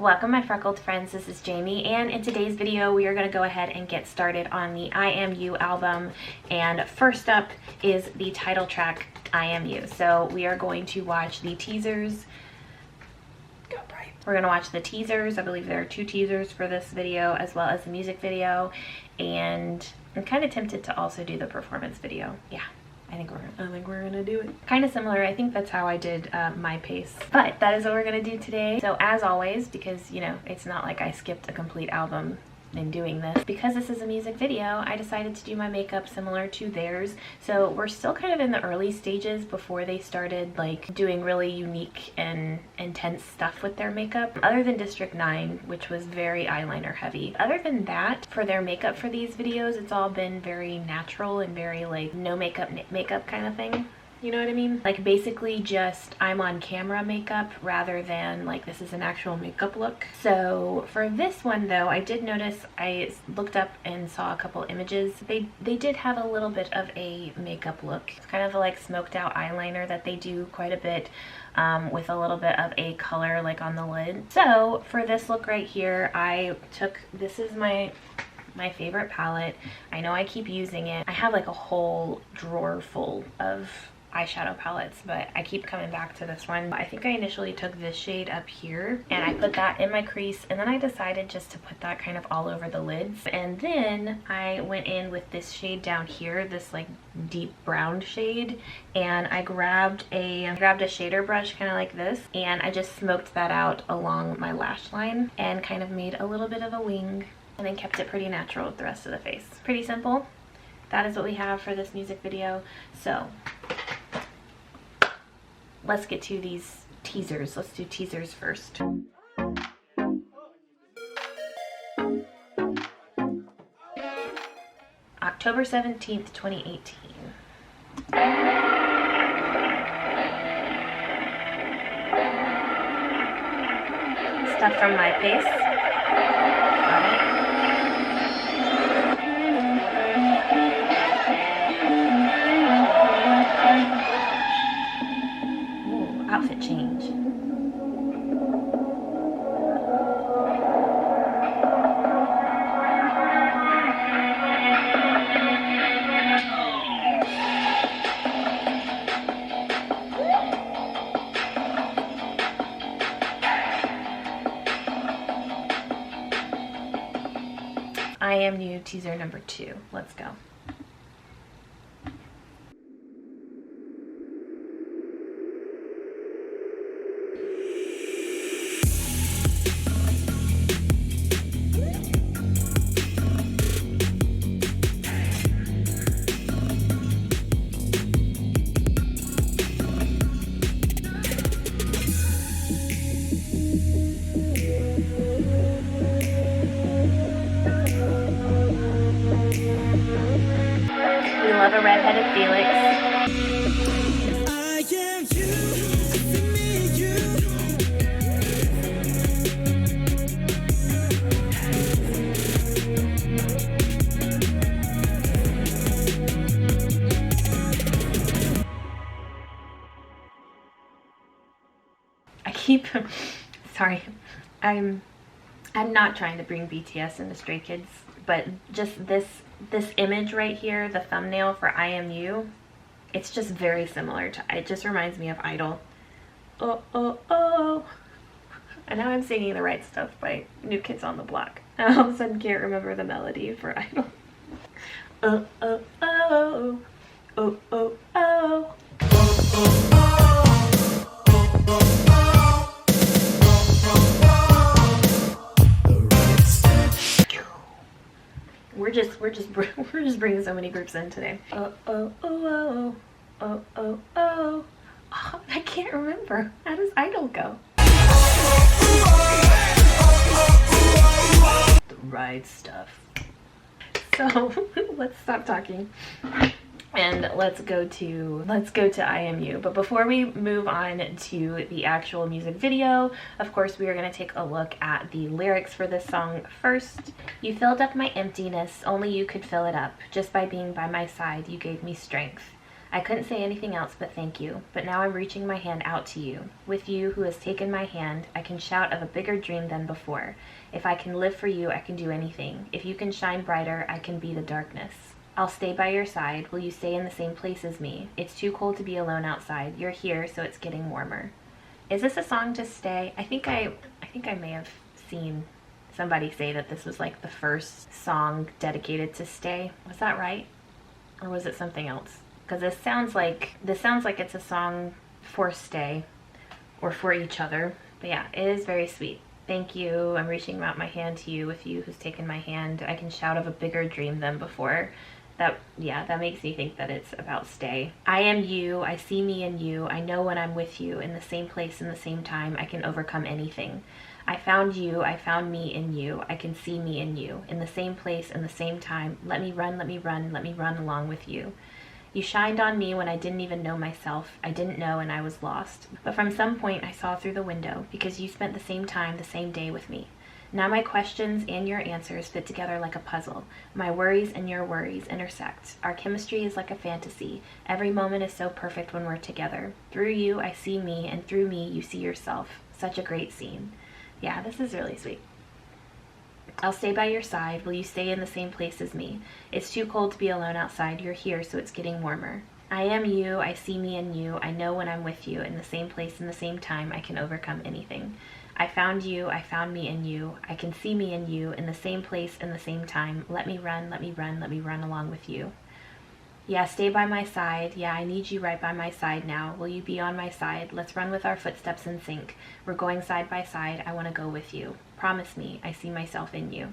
Welcome my freckled friends, this is Jamie, and in today's video we are going to go ahead and get started on the I Am You album. And first up is the title track, I Am You. So we are going to watch the teasers. We're going to watch the teasers. I believe there are 2 teasers for this video as well as the music video, and I'm kind of tempted to also do the performance video. Yeah, I think we're gonna do it. Kind of similar. I think that's how I did my pace. But that is what we're gonna do today. So as always, because you know it's not like I skipped a complete album in doing this, because this is a music video, I decided to do my makeup similar to theirs. So we're still kind of in the early stages before they started like doing really unique and intense stuff with their makeup. Other than District 9, which was very eyeliner heavy. Other than that, for their makeup for these videos, it's all been very natural and very like no makeup kind of thing. You know what I mean? Like basically just I'm on camera makeup rather than like this is an actual makeup look. So for this one though, I did notice, I looked up and saw a couple images. They did have a little bit of a makeup look. It's kind of like smoked out eyeliner that they do quite a bit with a little bit of a color like on the lid. So for this look right here, I took, this is my favorite palette. I know I keep using it. I have like a whole drawer full of eyeshadow palettes, but I keep coming back to this one. I think I initially took this shade up here and I put that in my crease, and then I decided just to put that kind of all over the lids. And then I went in with this shade down here, this like deep brown shade, and I grabbed a shader brush kind of like this, and I just smoked that out along my lash line and kind of made a little bit of a wing, and then kept it pretty natural with the rest of the face. Pretty simple. That is what we have for this music video. So let's get to these teasers. Let's do teasers first. October 17th, 2018. Stuff from my face. Got it. Outfit change. I Am You teaser number 2. Let's go. Love a redheaded Felix. I am you, me, you. I keep sorry. I'm not trying to bring BTS into Stray Kids, but just this image right here, the thumbnail for I Am You, it's just very similar to, it just reminds me of Idol. Oh, oh, oh. And now I'm singing the right stuff by New Kids on the Block. I all of a sudden can't remember the melody for Idol. Oh, oh, oh. Oh, oh, oh. We're just bringing so many groups in today. Oh, oh, oh, oh, oh, oh, oh. Oh, I can't remember. How does Idol go? The right stuff. So let's stop talking and let's go to I Am You. But before we move on to the actual music video, of course we are going to take a look at the lyrics for this song first. You filled up my emptiness, only you could fill it up. Just by being by my side, you gave me strength. I couldn't say anything else but thank you, but now I'm reaching my hand out to you. With you who has taken my hand, I can shout of a bigger dream than before. If I can live for you, I can do anything. If you can shine brighter, I can be the darkness. I'll stay by your side. Will you stay in the same place as me? It's too cold to be alone outside. You're here, so it's getting warmer. Is this a song to stay? I think I may have seen somebody say that this was like the first song dedicated to stay. Was that right? Or was it something else? Because this sounds like it's a song for stay or for each other. But yeah, it is very sweet. Thank you. I'm reaching out my hand to you. With you who's taken my hand, I can shout of a bigger dream than before. That makes me think that it's about stay. I am you. I see me in you. I know when I'm with you in the same place in the same time, I can overcome anything. I found you. I found me in you. I can see me in you in the same place in the same time. Let me run, let me run, let me run along with you. You shined on me when I didn't even know myself. I didn't know and I was lost. But from some point I saw through the window because you spent the same time, the same day with me. Now my questions and your answers fit together like a puzzle. My worries and your worries intersect. Our chemistry is like a fantasy. Every moment is so perfect when we're together. Through you, I see me, and through me, you see yourself. Such a great scene. Yeah, this is really sweet. I'll stay by your side. Will you stay in the same place as me? It's too cold to be alone outside. You're here, so it's getting warmer. I am you. I see me in you. I know when I'm with you in the same place in the same time, I can overcome anything. I found you. I found me in you. I can see me in you in the same place in the same time. Let me run, let me run, let me run along with you. Yeah, stay by my side. Yeah, I need you right by my side now. Will you be on my side? Let's run with our footsteps in sync. We're going side by side. I want to go with you. Promise me, I see myself in you.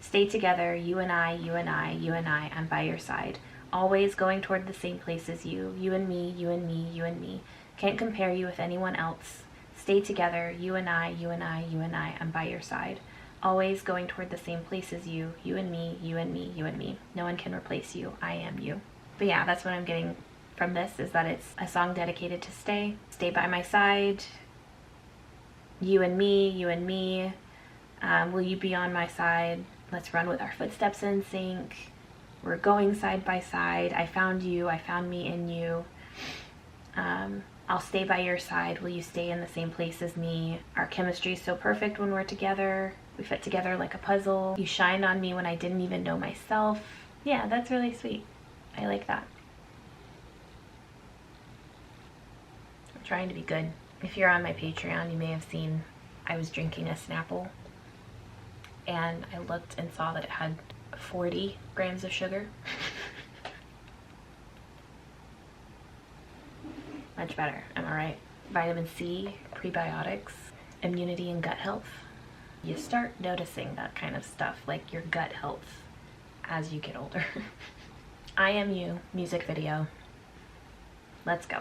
Stay together, you and I, you and I, you and I. I'm by your side. Always going toward the same place as you. You and me, you and me, you and me. Can't compare you with anyone else. Stay together, you and I, you and I, you and I. I'm by your side. Always going toward the same place as you. You and me, you and me, you and me. No one can replace you. I am you. But yeah, that's what I'm getting from this, is that it's a song dedicated to stay. Stay by my side. You and me, you and me. Will you be on my side? Let's run with our footsteps in sync. We're going side by side. I found you. I found me in you. I'll stay by your side. Will you stay in the same place as me? Our chemistry is so perfect when we're together. We fit together like a puzzle. You shined on me when I didn't even know myself. Yeah, that's really sweet. I like that. I'm trying to be good. If you're on my Patreon, you may have seen I was drinking a Snapple, and I looked and saw that it had 40 grams of sugar. Much better, am I right? Vitamin C, prebiotics, immunity and gut health. You start noticing that kind of stuff, like your gut health, as you get older. I Am You music video. Let's go.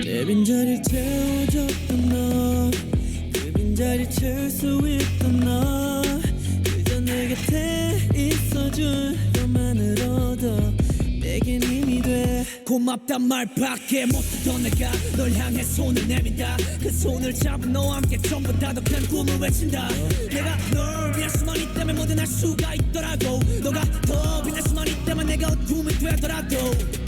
내 빈자리를 채워줬던 너, 그 빈자리를 채울 수 있던 너, 그저 내 곁에 있어줄 것만으로도 내겐 힘이 돼. 고맙단 말밖에 못하던 내가 널 향해 손을 내민다. 그 손을 잡은 너와 함께 전부 다 더 큰 꿈을 외친다. 내가 널 위한 수만 있다면 뭐든 할 수가 있더라고. 너가 더 빛날 수만 있다면 내가 어둠이 되더라도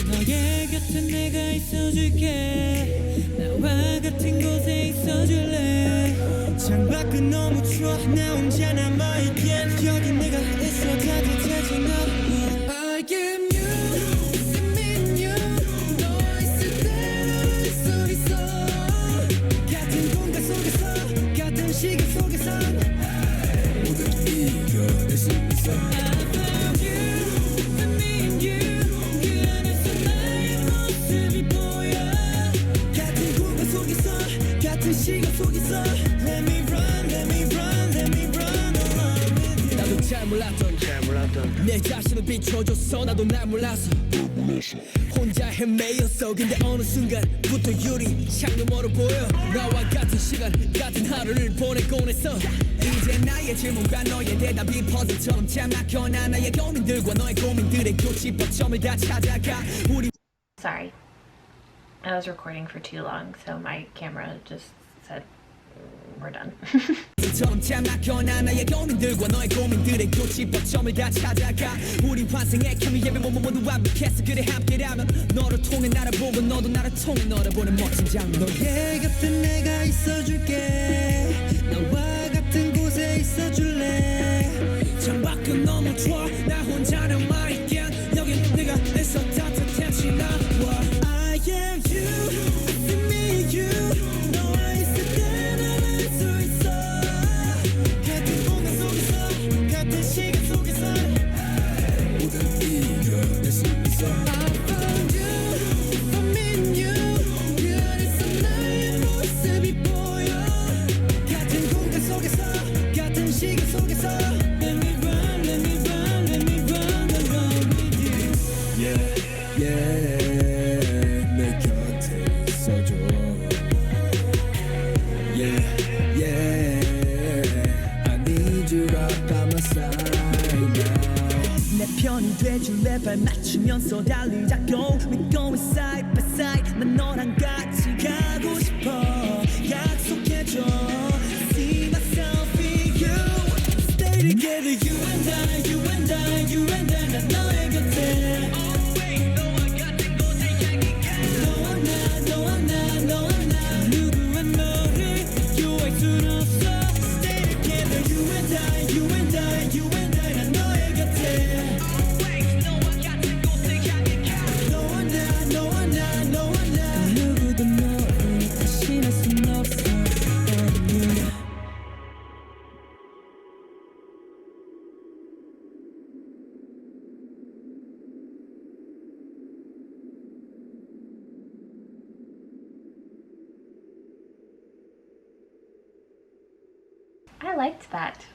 너의 곁에 내가 있어줄게. 나와 같은 곳에 있어줄래. 창밖은 너무 추워 나 혼자 남아있기엔 여기 내가 있어 따뜻해지나. I am you, see me in you. 너 있을 때 있어 있어. 같은 공간 속에서 같은 시간 속에서 모두 이겨낼 수 있어. 같은 시간 속에서 Let me run, let me run, let me run along with you. 나도 잘 몰랐던 내 자신을 비춰줬어. 나도 날 몰라서 혼자 헤매였어. 근데 어느 순간부터 유리 창 너머로 보여. 나와 같은 시간 같은 하루를 보내곤 했어. 이제 나의 질문과 너의 대답이 퍼즐처럼 잘 막혀나. 나의 고민들과 너의 고민들의 교집합점을 다 찾아가. 우리 Sorry, I was recording for too long, so my camera just said we're done. 처럼 잘 막혀나. 나의 고민들과 너의 고민들의 교집합점을 다 찾아가. 우리 환생의 케미 예배 모두 완벽했어. 그래 함께라면 너를 통해 나를 보고 너도 나를 통해 너를 보는 멋진 장면. 너의 곁에 내가 있어줄게. 나와 같은 곳에 있어줄래. 창밖은 너무 추워. 나 혼자 남아있기엔 여긴 내가 애써 따뜻해지 나와. I am you, me you. 너와 있을 때 난 알 수 있어. 같은 공간 속에서 같은 시간 속에서 모든 이겨낼 수 있어. I found you, I'm in you. 그 안에서 나의 모습이 보여. 같은 공간 속에서 같은 시간 속에서 Let me run, let me run, let me run along with you. Yeah, yeah. 내 곁에 있어줘. Yeah, yeah. I need you right by my side now. 내 편이 돼줄래. 발 맞추면서 달리자고. We going side by side. 난 너랑 같이 가고 싶어. 약속해줘. See myself in you. Stay together, you and I, you and I, you and I. 난 너의 곁에. 너와 같은 곳에 향해 가. 너와 나, 너와 나, 너와 나. 누구와 너를 비교할 순 없어. Stay together, you and I, you and I, you and I. 난 너의 곁에. 너와 같은 곳에 향해 가. 너와 나, 너와 나, 너와 나. 누구도 너를 대신할 순 없어. I liked that.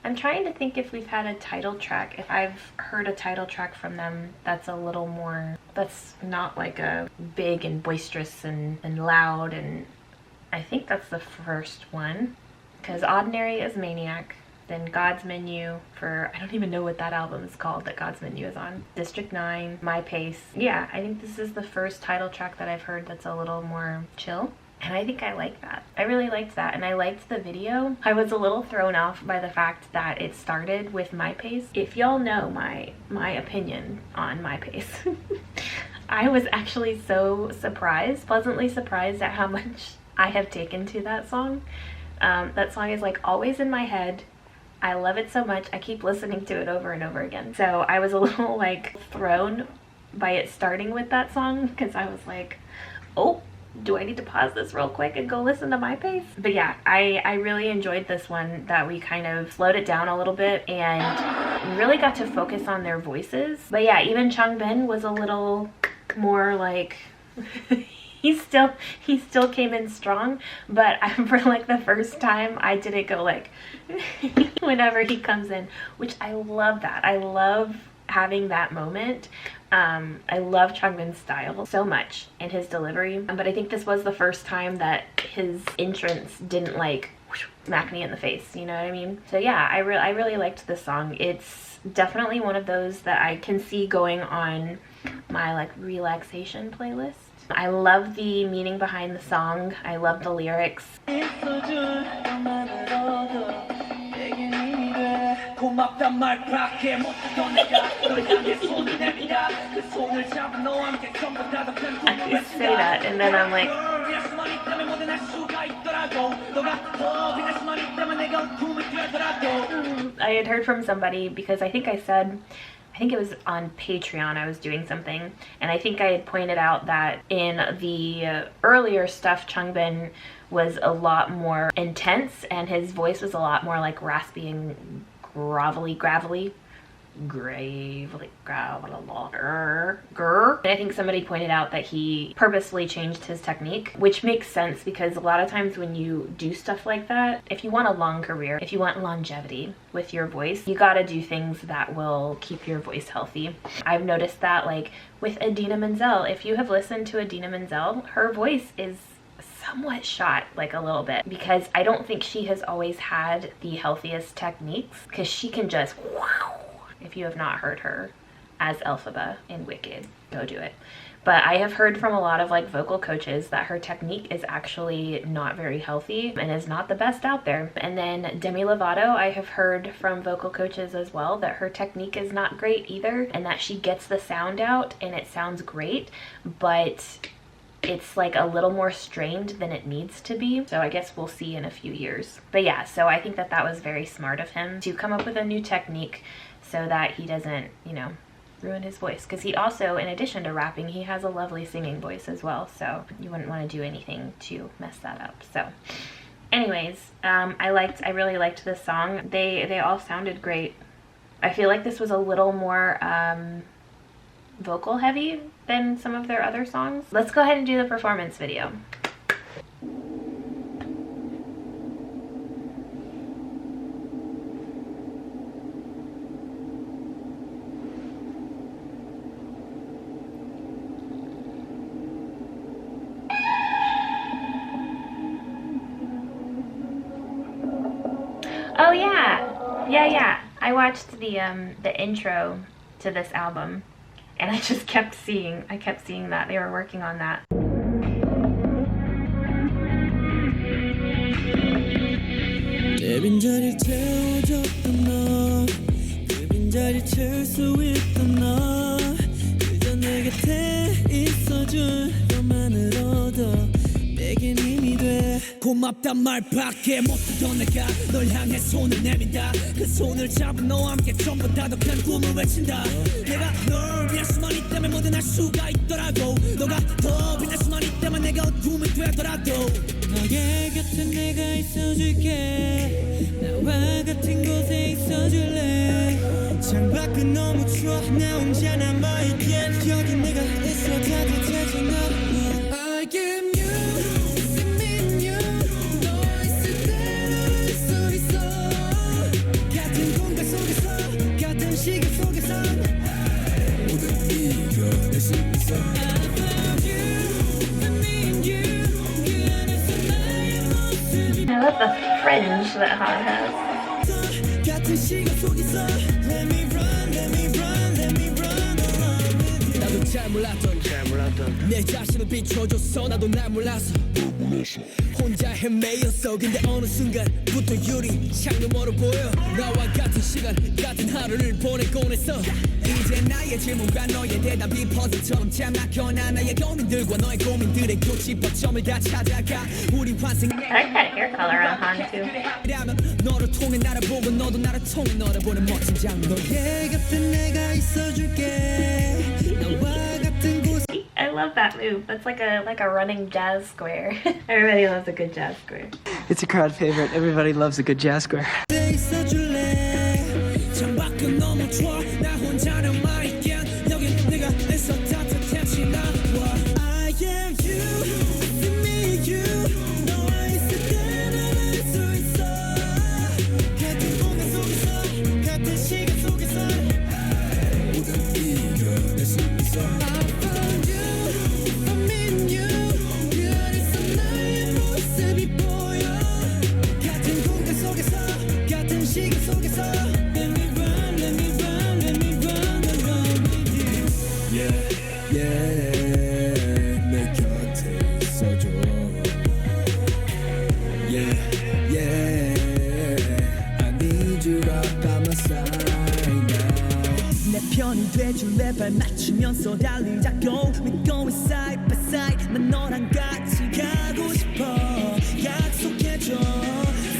I'm trying to think if we've had a title track, if I've heard a title track from them that's a little more, that's not like a big and boisterous and loud, and I think that's the first one. Because Ordinary is Maniac, then God's Menu for, I don't even know what that album is called that God's Menu is on. District 9, My Pace. Yeah, I think this is the first title track that I've heard that's a little more chill. And I think I like that. I really liked that, and I liked the video. I was a little thrown off by the fact that it started with My Pace. If y'all know my opinion on My Pace, I was actually so surprised, pleasantly surprised at how much I have taken to that song. That song is like always in my head. I love it so much. I keep listening to it over and over again. So I was a little like thrown by it starting with that song, because I was like, oh, do I need to pause this real quick and go listen to My Pace? But yeah, I really enjoyed this one, that we kind of slowed it down a little bit and really got to focus on their voices. But yeah, even Changbin was a little more like he still came in strong, but for like the first time I didn't go like whenever he comes in, which I love that. I love having that moment. I love Changbin's style so much and his delivery, but I think this was the first time that his entrance didn't like smack me in the face, you know what I mean? So yeah, I really liked this song. It's definitely one of those that I can see going on my like relaxation playlist. I love the meaning behind the song. I love the lyrics. 고맙단 말밖에 못했던 내가 너를 향해 손을 내밀다 그 손을 잡은 너와 함께 전부 다 더 큰 꿈을 I just say that and then I'm like 널 위해 수만 있다면 뭐든 할 수가 있더라고 너가 더 빛날 수만 있다면 내가 꿈을 뀌더라도 I had heard from somebody, because I think it was on Patreon, I was doing something, and I think I had pointed out that in the earlier stuff, Changbin was a lot more intense and his voice was a lot more like raspy and gravelly. grave, like grr. I think somebody pointed out that he purposefully changed his technique, which makes sense because a lot of times when you do stuff like that, if you want a long career, if you want longevity with your voice, you gotta do things that will keep your voice healthy. I've noticed that like with Idina Menzel, if you have listened to Idina Menzel, her voice is somewhat shot like a little bit because I don't think she has always had the healthiest techniques because she can just wow. If you have not heard her as Elphaba in Wicked, go do it. But I have heard from a lot of like vocal coaches that her technique is actually not very healthy and is not the best out there. And then Demi Lovato, I have heard from vocal coaches as well that her technique is not great either and that she gets the sound out and it sounds great, but it's like a little more strained than it needs to be. So I guess we'll see in a few years. But yeah, so I think that that was very smart of him to come up with a new technique so that he doesn't, you know, ruin his voice. Because he also, in addition to rapping, he has a lovely singing voice as well. So you wouldn't want to do anything to mess that up. So anyways, I really liked this song. They all sounded great. I feel like this was a little more vocal heavy than some of their other songs. Let's go ahead and do the performance video. Oh yeah. I watched the intro to this album, and I just kept seeing that they were working on that. 내 빈자리를 채워줬던 너, 그 빈자리를 채울 수 있던 너, 그저 내 곁에 있어줄 것만으로도 내겐 힘이 돼. 고맙단 말밖에 못하던 내가 널 향해 손을 내민다. 그 손을 잡은 너와 함께 전부 다 더 큰 꿈을 외친다. 내가 널 위한 수만 있다면 뭐든 할 수가 있더라고. 너가 더 빛날 수만 있다면 내가 어둠이 되더라도 너의 곁에 내가 있어줄게. 나와 같은 곳에 있어줄래. 창밖은 너무 추워 나 혼자 남아있기엔 여기 내가 있어 따뜻해지나. I am you. 시계 속에서 모든 이겨낼 수 있어. I found you, I need you. 그 안에서 나의 모습이. I love the fringe that Han has. 같은 시간 속에서 Let me run, let me run, let me run along with you. 나도 잘 몰랐던 내 자신을 비춰줬어. 나도 날 몰라서 혼자 헤매였어. 근데 어느 순간부터 유리 창너머로 보여. 나와 같은 시간 같은 하루를 보내곤 했어. 이제 나의 질문과 너의 대답이 퍼즐처럼 잘 막혀나. 나의 고민들과 너의 고민들의 교집합점을 다 찾아가. 우리 환생. I like that hair color on Han too. 너를 통해 나를 보고 너도 나를 통해 너를 보는 멋진 장면. 너의 곁에 내가 있어줄게. 나와 같은 곳. I love that move. That's like a running jazz square. Everybody loves a good jazz square. It's a crowd favorite. Everybody loves a good jazz square. 돼줄래 발 맞추면서 달리자고 We going side by side 난 너랑 같이 가고 싶어 약속해줘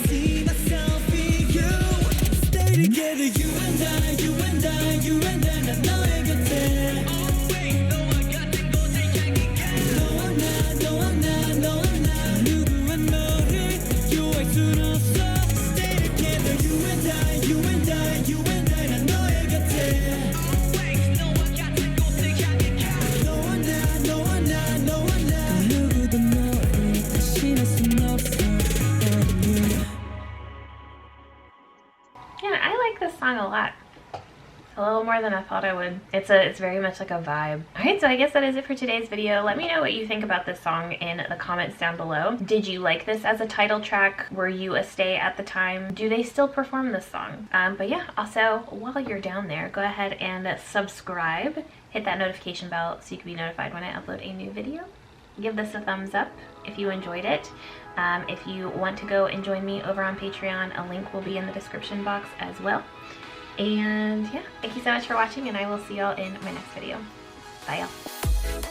See myself in you Stay together you and I you and I you and I 난 너의 곁에 Always 너와 같은 곳에 향해 가 너와 나 누구와 너를 비교할 순 없어 Stay together you and I you and I you and I 난 너의 곁에 lot. A little more than I thought I would. It's very much like a vibe. Alright, so I guess that is it for today's video. Let me know what you think about this song in the comments down below. Did you like this as a title track? Were you a stay at the time? Do they still perform this song? But yeah, also, while you're down there, go ahead and subscribe. Hit that notification bell so you can be notified when I upload a new video. Give this a thumbs up if you enjoyed it. If you want to go and join me over on Patreon, a link will be in the description box as well. And yeah, thank you so much for watching, and I will see y'all in my next video. Bye y'all.